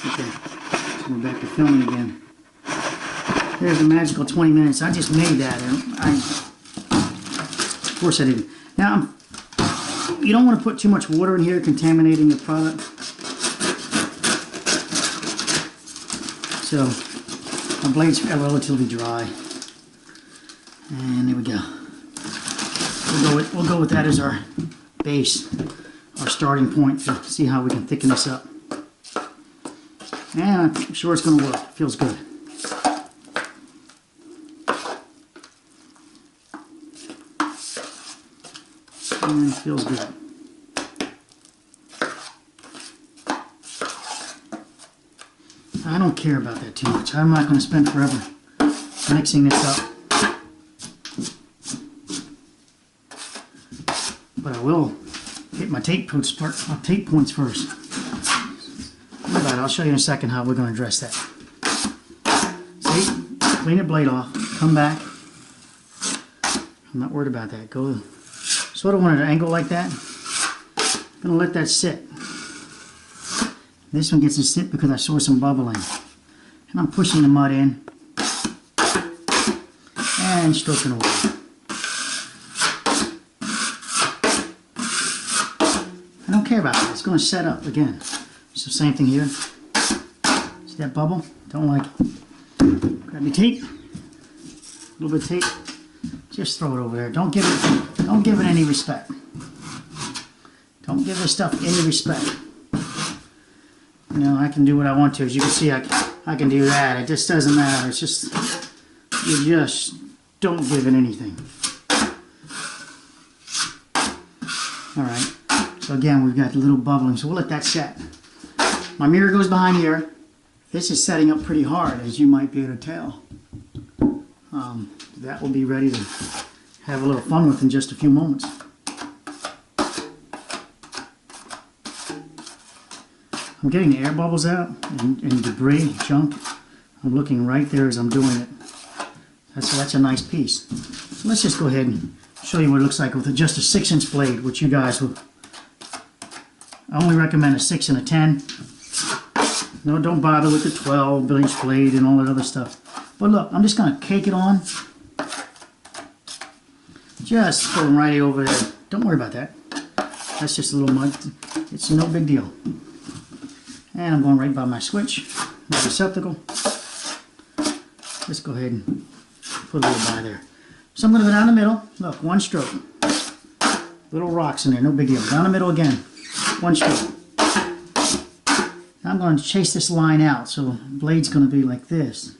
Okay, so we're back to filming again. There's the magical 20 minutes. I just made that, and of course I didn't. Now, you don't want to put too much water in here, contaminating the product. So, my blades are relatively dry. And there we go. We'll go with that as our base, our starting point to see how we can thicken this up. And I'm sure it's going to work. It feels good. And it feels good. I don't care about that too much. I'm not going to spend forever mixing this up. But I will hit my tape points first. I'll show you in a second how we're going to address that. See? Clean the blade off. Come back. I'm not worried about that. Go sort of want an angle like that. I'm going to let that sit. This one gets to sit because I saw some bubbling. And I'm pushing the mud in. And stroking away. I don't care about it. It's going to set up again. So same thing here. See that bubble? Don't like it. Grab your tape. A little bit of tape. Just throw it over there. Don't give it any respect. Don't give this stuff any respect. You know, I can do what I want to. As you can see, I can do that. It just doesn't matter. It's just, you just don't give it anything. Alright. So again, we've got a little bubbling. So we'll let that set. My mirror goes behind here. This is setting up pretty hard, as you might be able to tell. That will be ready to have a little fun with in just a few moments. I'm getting the air bubbles out and debris, junk. I'm looking right there as I'm doing it. That's a nice piece. So let's just go ahead and show you what it looks like with just a 6-inch blade, which you guys will... I only recommend a 6 and a 10. No, don't bother with the 12-inch blade and all that other stuff. But look, I'm just going to cake it on. Just going right over there. Don't worry about that. That's just a little mud. It's no big deal. And I'm going right by my switch, my receptacle. Let's go ahead and put a little by there. So I'm going to go down the middle. Look, one stroke. Little rocks in there, no big deal. Down the middle again. One stroke. Now I'm going to chase this line out, so the blade's going to be like this.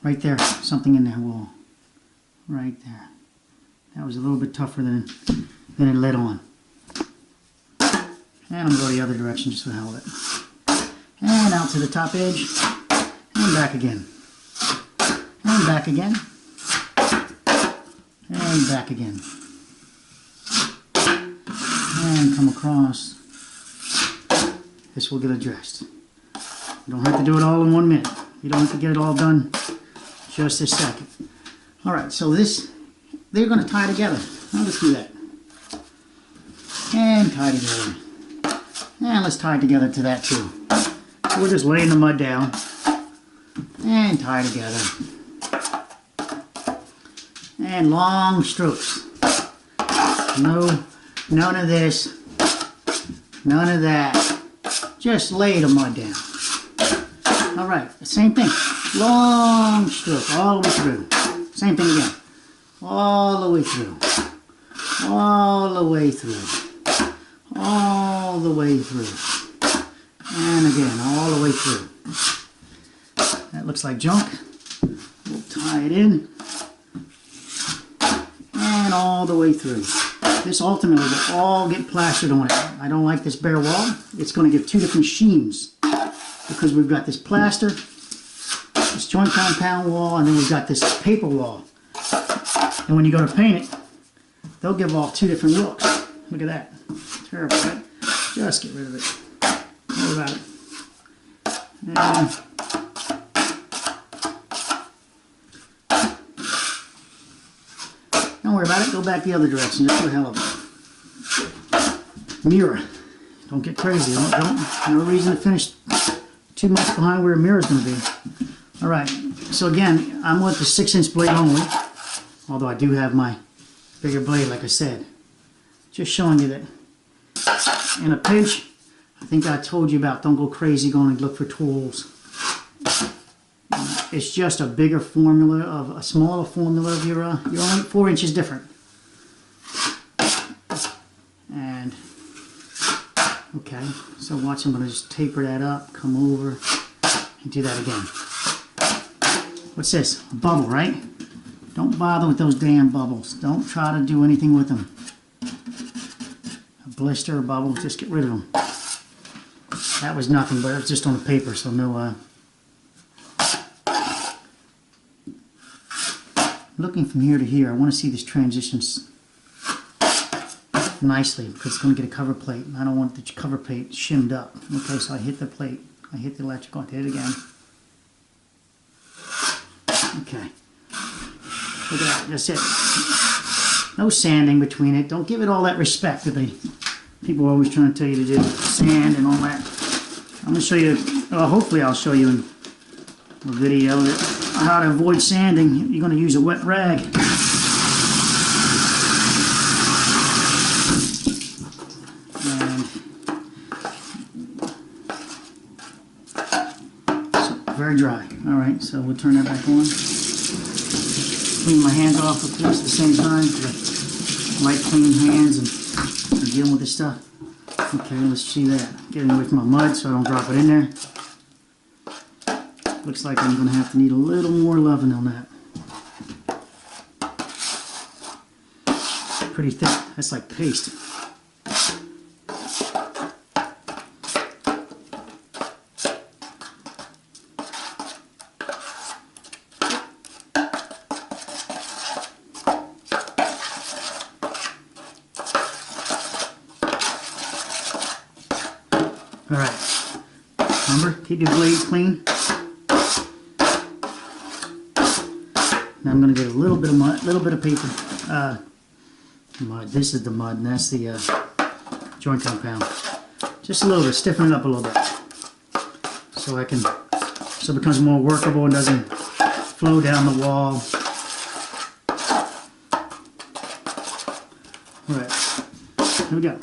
Right there, something in there will. Right there. That was a little bit tougher than it let on. And I'm going to go the other direction just for the hell of it. And out to the top edge. And back again. And back again. And back again. And come across. This will get addressed. You don't have to do it all in 1 minute. You don't have to get it all done just a second. Alright, so this, they're going to tie together. I'll just do that. And tie together. And let's tie it together to that too. So we're just laying the mud down. And tie together. And long strokes. None of this. None of that. Just lay the mud down. Alright, same thing. Long stroke all the way through. Same thing again. All the way through. All the way through. All the way through. And again, all the way through. That looks like junk. We'll tie it in. And all the way through. This ultimately will all get plastered on it. I don't like this bare wall. It's going to give two different sheens. Because we've got this plaster, this joint compound wall, and then we've got this paper wall. And when you go to paint it, they'll give off two different looks. Look at that. Terrible, right? Just get rid of it. Don't worry about it. And don't worry about it. Go back the other direction, just for the hell of it. Mirror. Don't get crazy. No reason to finish too much behind where a mirror is going to be. All right. So again, I'm with the 6-inch blade only. Although I do have my bigger blade, like I said. Just showing you that in a pinch, I think I told you about don't go crazy going and look for tools. It's just a bigger formula of a smaller formula of you're only 4 inches different. And okay, so watch, I'm going to just taper that up, come over, and do that again. What's this? A bubble, right? Don't bother with those damn bubbles. Don't try to do anything with them. A blister or bubble, just get rid of them. That was nothing, but it was just on the paper, so no... Looking from here to here, I want to see this transition nicely because it's going to get a cover plate. I don't want the cover plate shimmed up. Okay, so I hit the plate. I hit the electrical. I hit it again. Okay. Look at that. That's it. No sanding between it. Don't give it all that respect that people are always trying to tell you to do. Sand and all that. I'm going to show you, well, hopefully I'll show you in a video how to avoid sanding. You're going to use a wet rag. And so, very dry. Alright, so we'll turn that back on. Clean my hands off, of course, at the same time. Light clean hands and dealing with this stuff. Okay, let's see that. Getting away from my mud so I don't drop it in there. Looks like I'm going to have to need a little more loving on that. Pretty thick. That's like paste. Alright. Remember, keep your blade clean. Now I'm going to get a little bit of mud, a little bit of paper. Mud. This is the mud, and that's the joint compound. Just a little bit, stiffen it up a little bit, so it becomes more workable and doesn't flow down the wall. All right, here we go.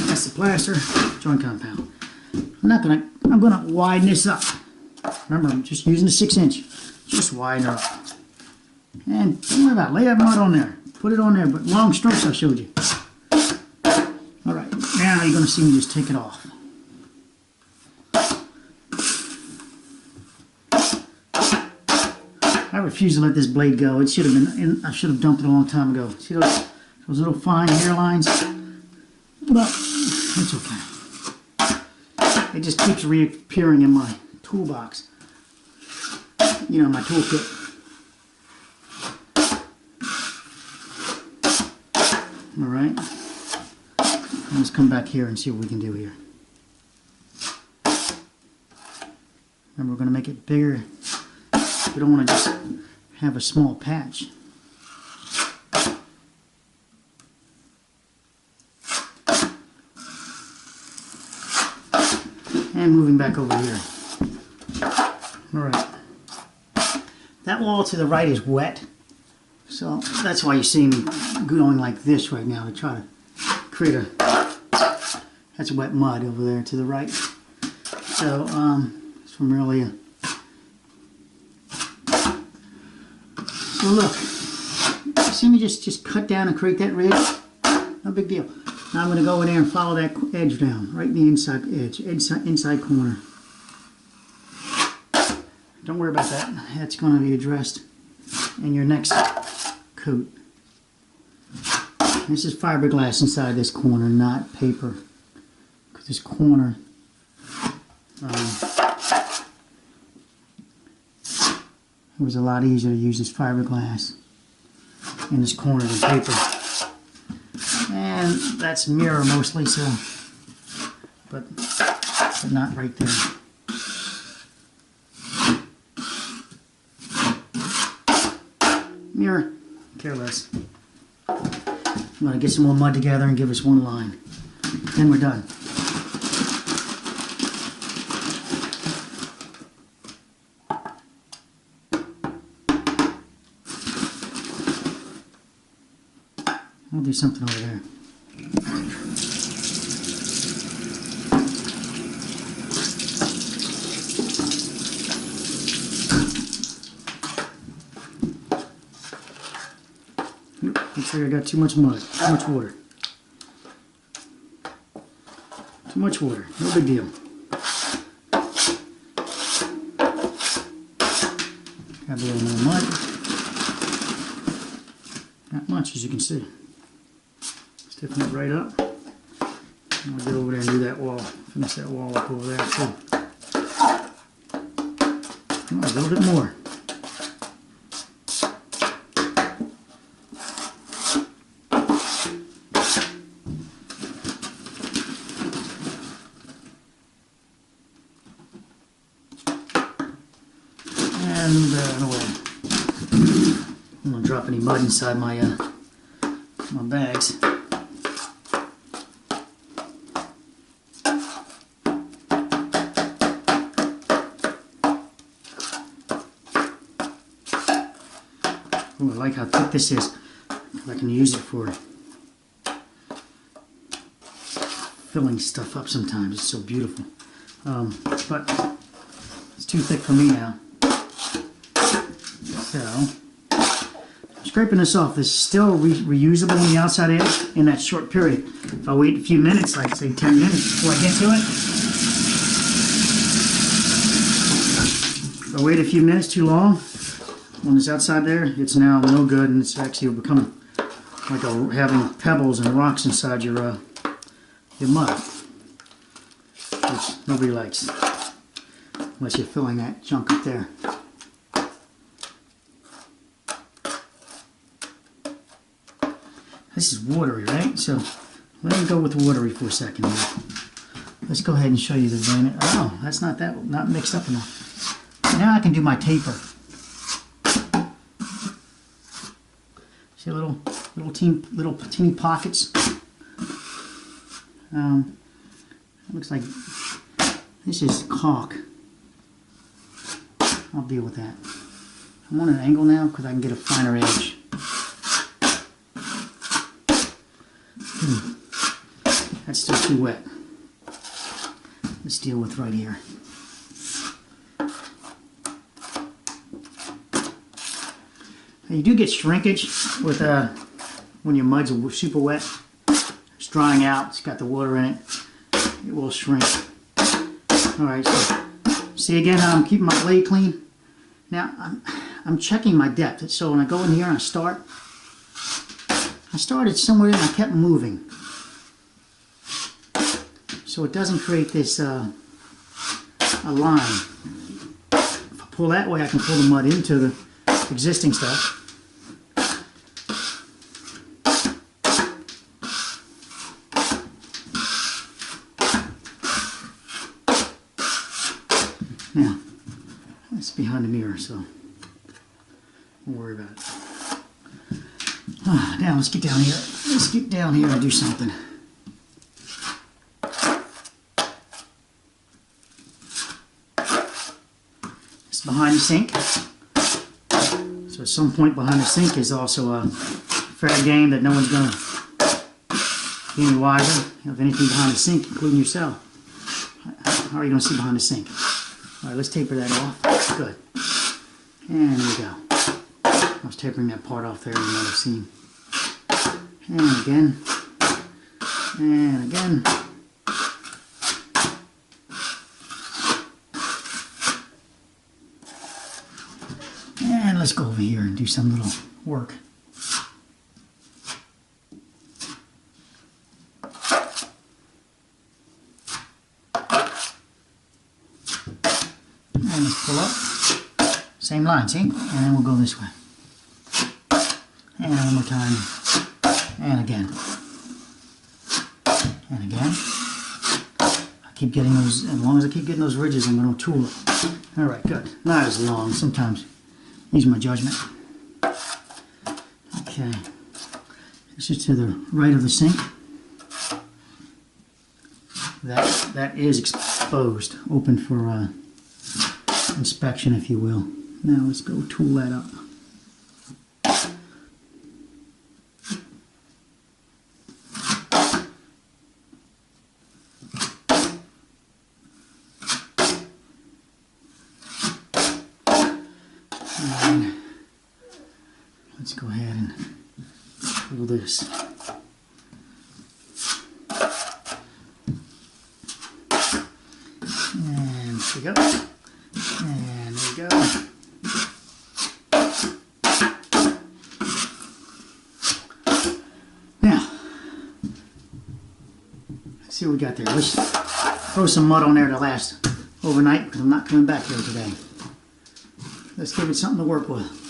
That's the plaster joint compound. I'm gonna widen this up. Remember, I'm just using the 6-inch. Just widen up. And don't worry about it. Lay that mud on there. Put it on there, but long strokes I showed you. Alright, now you're going to see me just take it off. I refuse to let this blade go. It should have been, I should have dumped it a long time ago. See those little fine hairlines? But it's okay. It just keeps reappearing in my toolbox. You know, my toolkit. Alright. Let's come back here and see what we can do here. And we're going to make it bigger. We don't want to just have a small patch. And moving back over here. Alright. That wall to the right is wet. So that's why you see me going like this right now to try to create a... That's wet mud over there to the right. So, it's from really a... So look. See me just cut down and create that ridge? No big deal. Now I'm going to go in there and follow that edge down. Right in the inside edge. Inside corner. Don't worry about that. That's going to be addressed in your next coat. This is fiberglass inside this corner, not paper. Because this corner, it was a lot easier to use this fiberglass in this corner than paper. And that's mirror mostly, so, but not right there. Mirror, care less. I'm going to get some more mud together and give us one line. Then we're done. I'll do something over there. Looks like I got too much mud, too much water. Too much water, no big deal. Got a little more mud. Not much, as you can see. Stiffen it right up. And I'll get over there and do that wall. Finish that wall up over there too. Oh, a little bit more. And away. I'm gonna drop any mud inside my my bags. Ooh, I like how thick this is. I can use it for filling stuff up sometimes. It's so beautiful. But it's too thick for me now. So, scraping this off. This is still reusable on the outside edge in that short period. If I wait a few minutes, like say 10 minutes before I get to it, if I wait a few minutes too long on this outside there, it's now no good, and it's actually becoming like having pebbles and rocks inside your mud, which nobody likes unless you're filling that junk up there. This is watery, right? So let me go with watery for a second here. Let's go ahead and show you the vein. Oh, that's not mixed up enough. Now I can do my taper. See little teeny pockets. Looks like this is caulk. I'll deal with that. I'm on an angle now because I can get a finer edge. That's still too wet. Let's deal with right here. Now you do get shrinkage with when your mud's super wet. It's drying out. It's got the water in it. It will shrink. All right. So see again how I'm keeping my blade clean. Now I'm checking my depth. So when I go in here and I started somewhere and I kept moving. So it doesn't create this a line. If I pull that way, I can pull the mud into the existing stuff. Now, it's behind the mirror, so don't worry about it. Now let's get down here. Let's get down here and do something. It's behind the sink. So at some point behind the sink is also a fair game that no one's going to be any wiser of anything behind the sink, including yourself. How are you going to see behind the sink? All right, let's taper that off. Good. And there we go. I was tapering that part off there in another seam. And again. And again. And let's go over here and do some little work. And let's pull up. Same line, see? And then we'll go this way. And one more time. And again. And again. I keep getting those, as long as I keep getting those ridges, I'm going to tool it. Alright, good. Not as long, sometimes. Use my judgment. Okay. This is to the right of the sink. That is exposed, open for inspection, if you will. Now let's go tool that up. And let's go ahead and tool this. And there we go. And there we go. Now, let's see what we got there. Let's throw some mud on there to last overnight because I'm not coming back here today. Let's give it something to work with.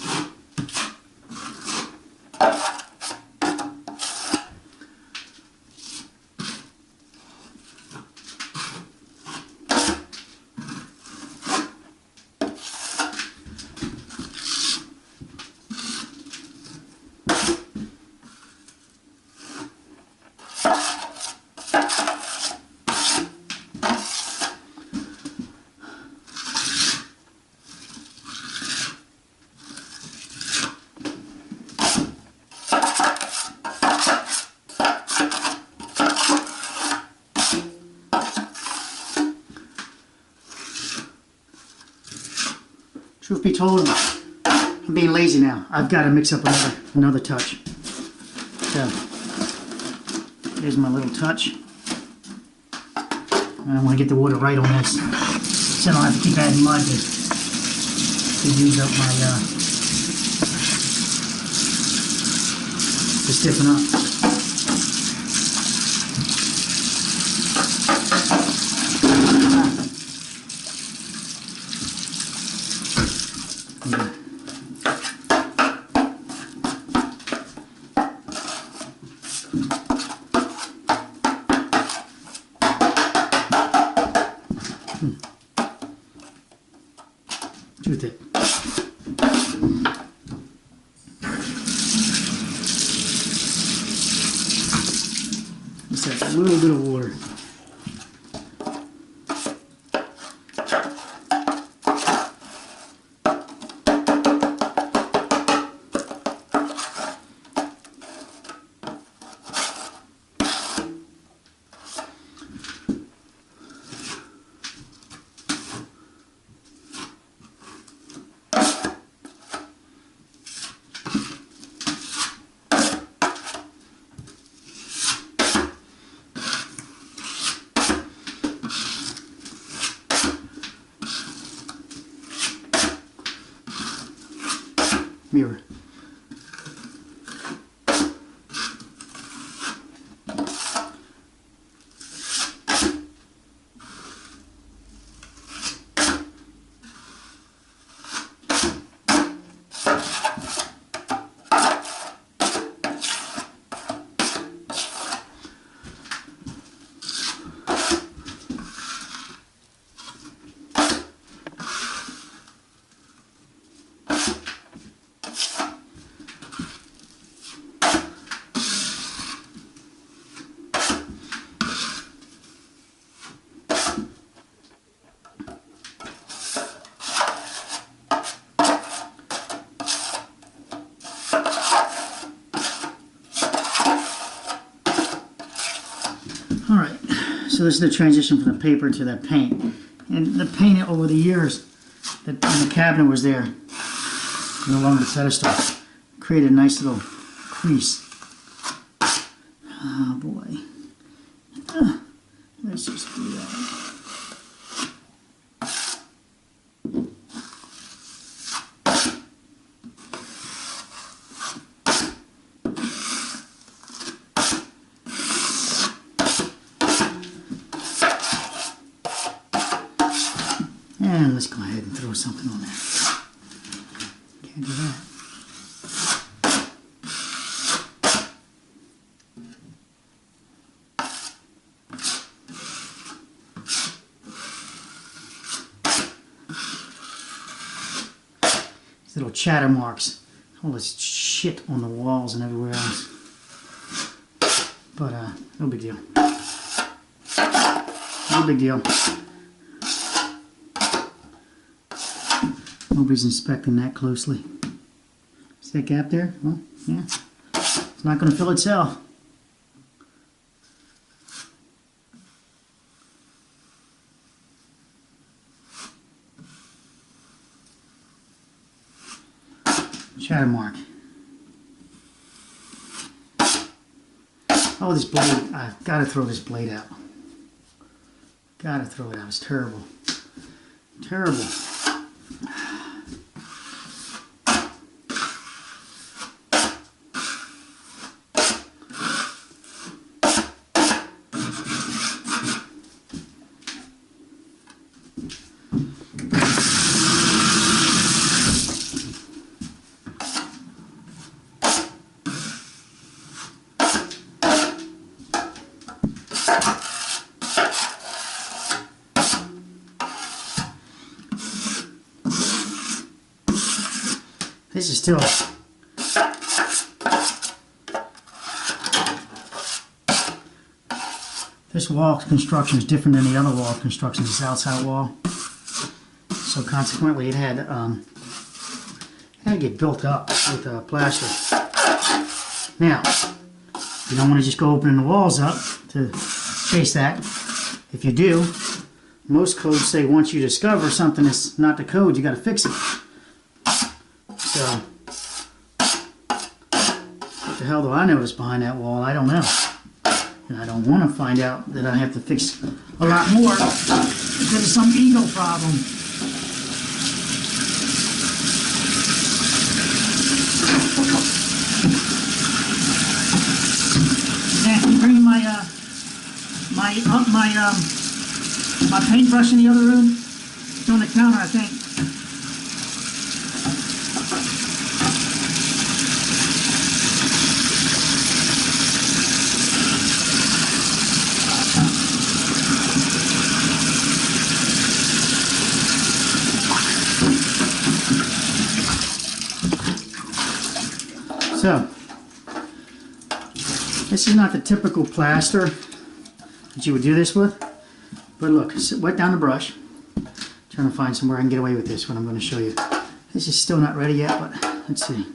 Truth be told, I'm being lazy now. I've got to mix up another touch. So, here's my little touch. I want to get the water right on this, so I don't have to keep adding mud to use up my, to stiffen up. Too thick. Just add a little bit of water. Mirror. Alright, so this is the transition from the paper to that paint. And the paint over the years that when the cabinet was there, no longer the pedestal, created a nice little crease. Oh boy. Let's just do that. And let's go ahead and throw something on there. Can't do that. These little chatter marks. All this shit on the walls and everywhere else. but no big deal. No big deal. Nobody's inspecting that closely. See that gap there? Well, yeah. It's not going to fill itself. Shadow mark. Oh, this blade. I've got to throw this blade out. Got to throw it out. It's terrible. Terrible. This is still this wall construction is different than the other wall construction. This outside wall, so consequently it had to get built up with plaster. Now you don't want to just go opening the walls up to chase that. If you do, most codes say once you discover something is not the code, you got to fix it. So, what the hell do I notice behind that wall? I don't know. And I don't want to find out that I have to fix a lot more because of some ego problem. Yeah, can you bring my my paintbrush in the other room? It's on the counter, I think. So, this is not the typical plaster that you would do this with, but look, wet down the brush. Trying to find somewhere I can get away with this when I'm going to show you. This is still not ready yet, but let's see.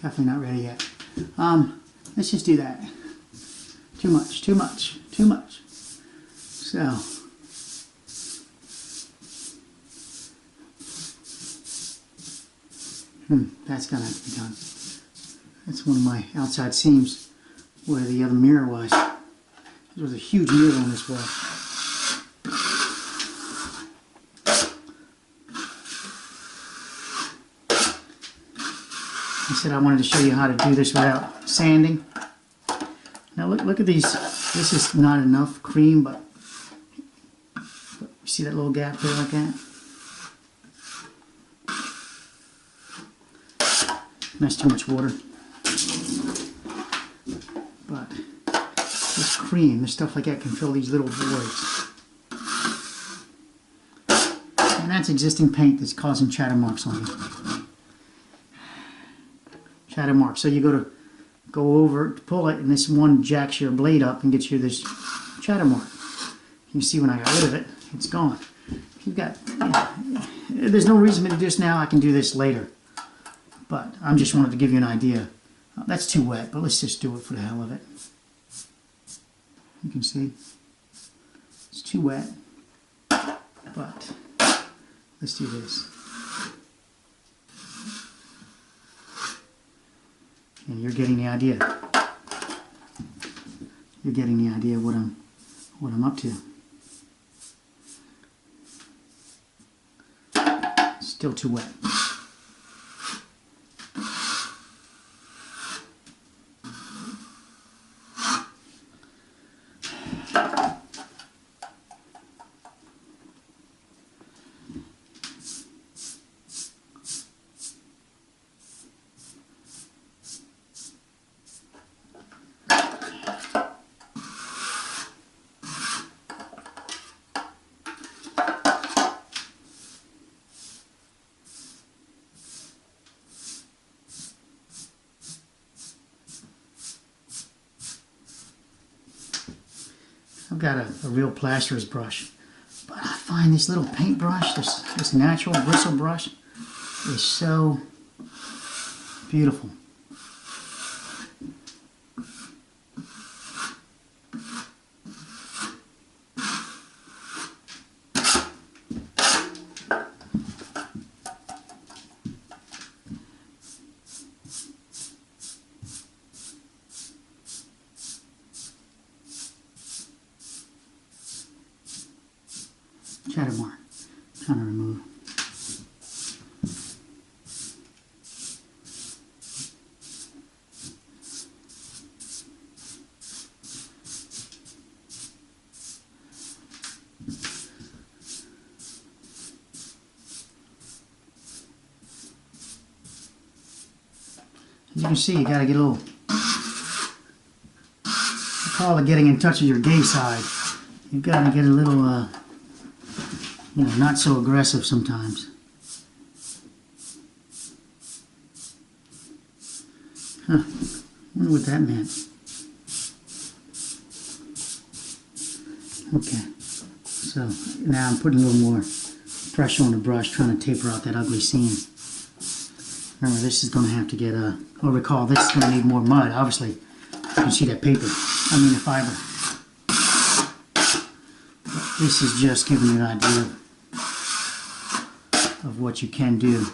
Definitely not ready yet. Let's just do that. Too much, too much, too much. So. That's gonna have to be done. That's one of my outside seams where the other mirror was. There was a huge mirror on this wall. I said I wanted to show you how to do this without sanding. Now look at these. This is not enough cream, but you see that little gap there like that? That's too much water. But this cream, this stuff like that can fill these little voids. And that's existing paint that's causing chatter marks on you. Chatter marks. So you go over to pull it, and this one jacks your blade up and gets you this chatter mark. You see when I got rid of it, it's gone. You've got, there's no reason for me to do this now. I can do this later. But I just wanted to give you an idea. That's too wet, but let's just do it for the hell of it. You can see it's too wet, but let's do this. And you're getting the idea. You're getting the idea of what I'm up to. Still too wet. I've got a real plasterer's brush. But I find this little paintbrush, this natural bristle brush, is so beautiful. Shadow mark, trying to remove. As you can see, you got to get a little, I call it getting in touch with your gay side. You've got to get a little, you know, not so aggressive sometimes. Huh. Wonder what that meant. Okay. So now I'm putting a little more pressure on the brush, trying to taper out that ugly seam. Remember, this is going to have to get oh, recall, this is going to need more mud. Obviously, you can see that paper. I mean the fiber. But this is just giving you an idea of what you can do.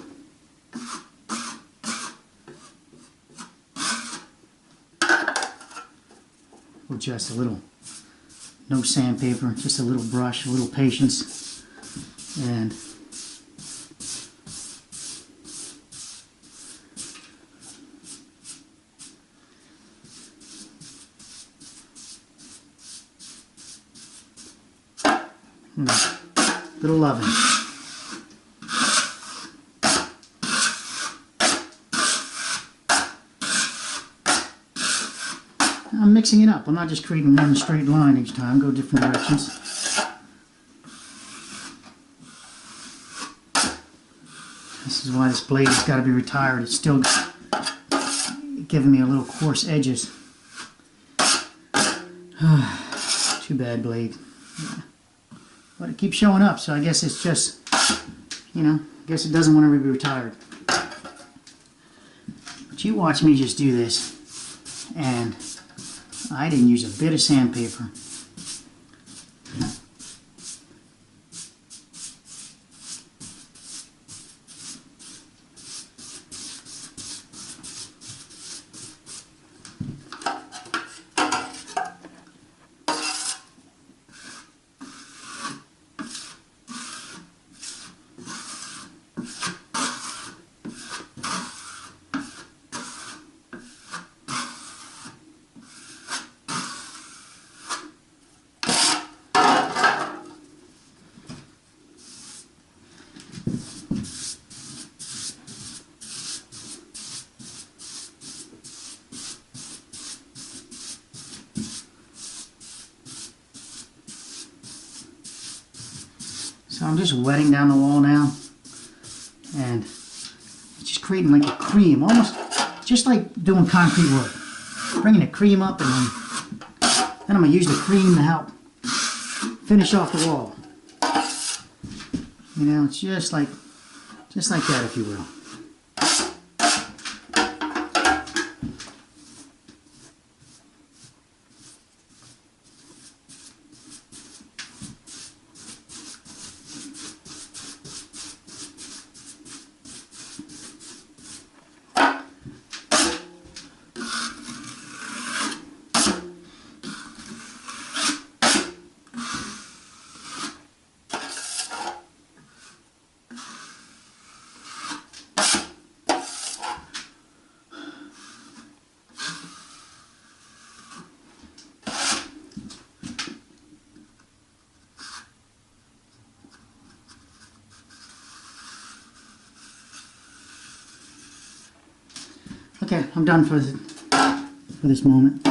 With just a little, no sandpaper, just a little brush, a little patience, and little loving. I'm mixing it up. I'm not just creating one straight line each time. Go different directions. This is why this blade has got to be retired. It's still giving me a little coarse edges. Too bad, blade. Yeah. But it keeps showing up, so I guess it's just, you know, I guess it doesn't want to be retired. But you watch me just do this, and I didn't use a bit of sandpaper. So I'm just wetting down the wall now, and it's just creating like a cream, almost just like doing concrete work. Bringing the cream up, and then I'm going to use the cream to help finish off the wall. You know, it's just like that, if you will. Okay, I'm done for this moment.